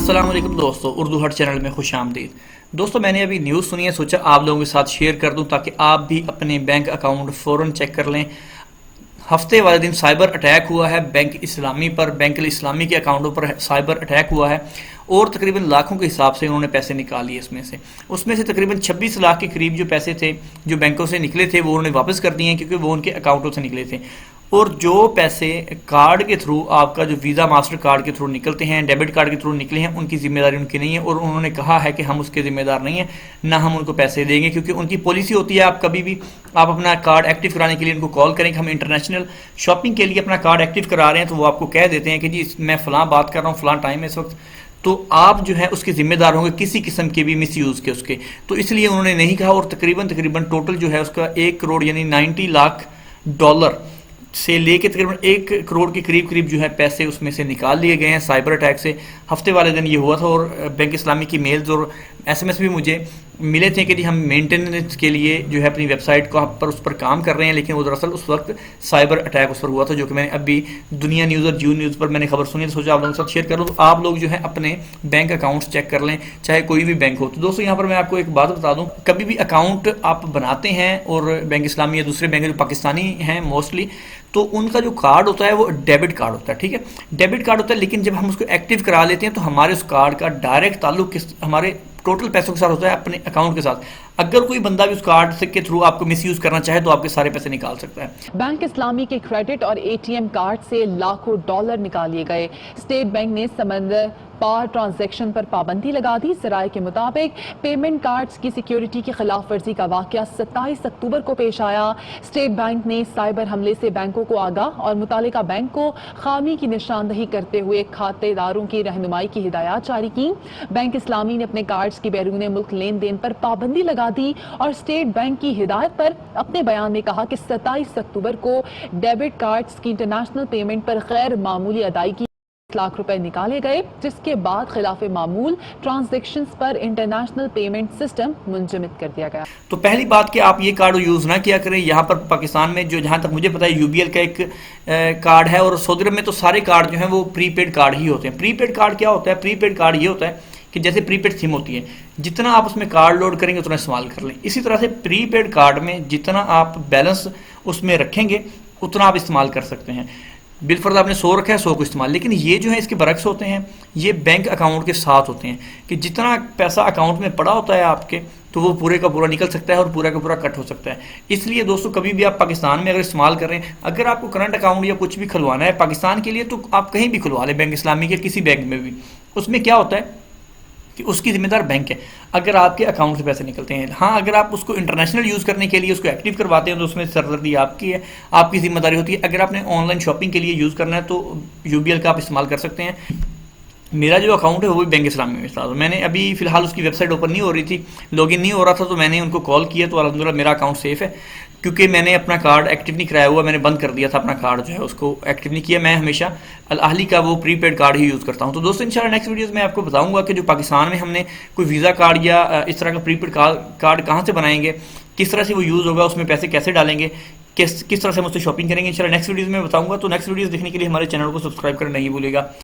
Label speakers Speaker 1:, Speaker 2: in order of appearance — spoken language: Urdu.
Speaker 1: السلام علیکم دوستو، اردو ہٹ چینل میں خوش آمدید۔ دوستو میں نے ابھی نیوز سنی ہے، سوچا آپ لوگوں کے ساتھ شیئر کر دوں تاکہ آپ بھی اپنے بینک اکاؤنٹ فوراً چیک کر لیں۔ ہفتے والے دن سائبر اٹیک ہوا ہے بینک اسلامی پر، بینک الاسلامی کے اکاؤنٹوں پر سائبر اٹیک ہوا ہے اور تقریباً لاکھوں کے حساب سے انہوں نے پیسے نکال لیے۔ اس میں سے تقریباً 26 لاکھ کے قریب جو پیسے تھے جو بینکوں سے نکلے تھے وہ انہوں نے واپس کر دیے ہیں، کیونکہ وہ ان کے اکاؤنٹوں سے نکلے تھے۔ اور جو پیسے کارڈ کے تھرو، آپ کا جو ویزا ماسٹر کارڈ کے تھرو نکلتے ہیں، ڈیبٹ کارڈ کے تھرو نکلے ہیں، ان کی ذمہ داری ان کی نہیں ہے، اور انہوں نے کہا ہے کہ ہم اس کے ذمہ دار نہیں ہیں، نہ ہم ان کو پیسے دیں گے، کیونکہ ان کی پالیسی ہوتی ہے آپ کبھی بھی آپ اپنا کارڈ ایکٹیو کرانے کے لیے ان کو کال کریں کہ ہم انٹرنیشنل شاپنگ کے لیے اپنا کارڈ ایکٹیو کرا رہے ہیں، تو وہ آپ کو کہہ دیتے ہیں کہ جی میں فلاں بات کر رہا ہوں، فلاں ٹائم ہے اس وقت، تو آپ جو ہے اس کے ذمہ دار ہوں گے کسی قسم کے بھی مس یوز کے اس کے، تو اس لیے انہوں نے نہیں کہا۔ اور تقریباً ٹوٹل جو ہے اس کا 1 کروڑ یعنی 90 لاکھ ڈالر سے لے کے تقریباً 1 کروڑ کے قریب جو ہے پیسے اس میں سے نکال لیے گئے ہیں سائبر اٹیک سے۔ ہفتے والے دن یہ ہوا تھا، اور بینک اسلامی کی میلز اور SMS بھی مجھے ملے تھے کہ جی ہم مینٹیننس کے لیے جو ہے اپنی ویب سائٹ کو پر اس پر کام کر رہے ہیں، لیکن وہ دراصل اس وقت سائبر اٹیک اس پر ہوا تھا، جو کہ میں نے ابھی دنیا نیوز اور جیو نیوز پر میں نے خبر سنی، تو سوچا آپ لوگوں کے ساتھ شیئر کر لوں۔ تو آپ لوگ جو ہے اپنے بینک اکاؤنٹس چیک کر لیں، چاہے کوئی بھی بینک ہو۔ تو دوستو یہاں پر میں آپ کو ایک بات بتا دوں، کبھی بھی اکاؤنٹ آپ بناتے ہیں اور بینک اسلامی یا دوسرے بینک جو پاکستانی ہیں موسٹلی، تو ان کا جو کارڈ ہوتا ہے وہ ڈیبٹ کارڈ ہوتا ہے، ٹھیک ہے، ڈیبٹ کارڈ ہوتا ہے، لیکن جب ہم اس کو ایکٹیو کرا لیتے ہیں تو ہمارے اس کارڈ کا ڈائریکٹ تعلق ہمارے ٹوٹل پیسوں کے ساتھ ہوتا ہے، اپنے اکاؤنٹ کے ساتھ۔ اگر کوئی بندہ بھی اس کارڈ کے تھرو آپ کو مس یوز کرنا چاہے تو آپ کے سارے پیسے نکال سکتا ہے۔
Speaker 2: بینک اسلامی کے کریڈٹ اور ATM کارڈ سے لاکھوں ڈالر نکال لیے گئے۔ اسٹیٹ بینک نے سمندر پار ٹرانزیکشن پر پابندی لگا دی۔ ذرائع کے مطابق پیمنٹ کارڈز کی سیکیورٹی کی خلاف ورزی کا واقعہ 27 اکتوبر کو پیش آیا۔ اسٹیٹ بینک نے سائبر حملے سے بینکوں کو آگاہ اور متعلقہ بینک کو خامی کی نشاندہی کرتے ہوئے کھاتے داروں کی رہنمائی کی ہدایات جاری کی۔ بینک اسلامی نے اپنے کارڈز کی بیرون ملک لین دین پر پابندی لگا دی اور اسٹیٹ بینک کی ہدایت پر اپنے بیان میں کہا کہ 27 اکتوبر کو ڈیبٹ کارڈز کی انٹرنیشنل پیمنٹ پر غیر معمولی ادائیگی 10 لاکھ روپے نکالے گئے، جس کے بعد خلاف معمول ٹرانزیکشنز پر انٹرنیشنل پیمنٹ سسٹم منجمد کر دیا گیا۔
Speaker 1: تو پہلی بات کہ آپ یہ کارڈ یوز نہ کیا کریں۔ یہاں پر پاکستان میں جو جہاں تک مجھے پتا ہے UBL کا ایک کارڈ ہے، اور سعودی عرب میں تو سارے کارڈ جو ہیں وہ پری پیڈ کارڈ ہی ہوتے ہیں۔ پری پیڈ کارڈ کیا ہوتا ہے؟ پری پیڈ کارڈ یہ ہوتا ہے کہ جیسے پری پیڈ سم ہوتی ہے، جتنا آپ اس میں کارڈ لوڈ کریں گے اتنا استعمال کر لیں۔ اسی طرح سے پری پیڈ کارڈ میں جتنا آپ بیلنس اس میں رکھیں گے اتنا آپ استعمال کر سکتے ہیں۔ بالفرض آپ نے 100 رکھا ہے، 100 کو استعمال۔ لیکن یہ جو ہے اس کے برعکس ہوتے ہیں، یہ بینک اکاؤنٹ کے ساتھ ہوتے ہیں کہ جتنا پیسہ اکاؤنٹ میں پڑا ہوتا ہے آپ کے، تو وہ پورے کا پورا نکل سکتا ہے اور پورا کا پورا کٹ ہو سکتا ہے۔ اس لیے دوستو کبھی بھی آپ پاکستان میں اگر استعمال کر رہے ہیں، اگر آپ کو کرنٹ اکاؤنٹ یا کچھ بھی کھلوانا ہے پاکستان کے لیے، تو آپ کہیں بھی کھلوا لیں، بینک اسلامی کے کسی بینک میں بھی۔ اس میں کیا ہوتا ہے کہ اس کی ذمہ دار بینک ہے اگر آپ کے اکاؤنٹ سے پیسے نکلتے ہیں۔ ہاں، اگر آپ اس کو انٹرنیشنل یوز کرنے کے لیے اس کو ایکٹیو کرواتے ہیں تو اس میں سردردی آپ کی ہے، آپ کی ذمہ داری ہوتی ہے۔ اگر آپ نے آن لائن شاپنگ کے لیے یوز کرنا ہے تو UBL کا آپ استعمال کر سکتے ہیں۔ میرا جو اکاؤنٹ ہے وہ بھی بینک اسلامی میں تھا، میں نے ابھی فی الحال اس کی ویب سائٹ اوپن نہیں ہو رہی تھی، لاگ ان نہیں ہو رہا تھا، تو میں نے ان کو کال کیا، تو الحمدللہ میرا اکاؤنٹ سیف ہے، کیونکہ میں نے اپنا کارڈ ایکٹیو نہیں کرایا ہوا، میں نے بند کر دیا تھا اپنا کارڈ جو ہے اس کو ایکٹیو نہیں کیا۔ میں ہمیشہ الاہلی کا وہ پری پیڈ کارڈ ہی یوز کرتا ہوں۔ تو دوستو انشاءاللہ نیکسٹ ویڈیوز میں آپ کو بتاؤں گا کہ جو پاکستان میں ہم نے کوئی ویزا کارڈ یا اس طرح کا پری پیڈ کارڈ کہاں سے بنائیں گے، کس طرح سے وہ یوز ہوگا، اس میں پیسے کیسے ڈالیں گے، کس طرح سے ہم اس سے شاپنگ کریں گے، انشاءاللہ نیکسٹ ویڈیوز میں بتاؤں گا۔ تو نیکسٹ ویڈیوز دیکھنے کے لیے ہمارے چینل کو سبسکرائب کرنا نہیں بھولے گا۔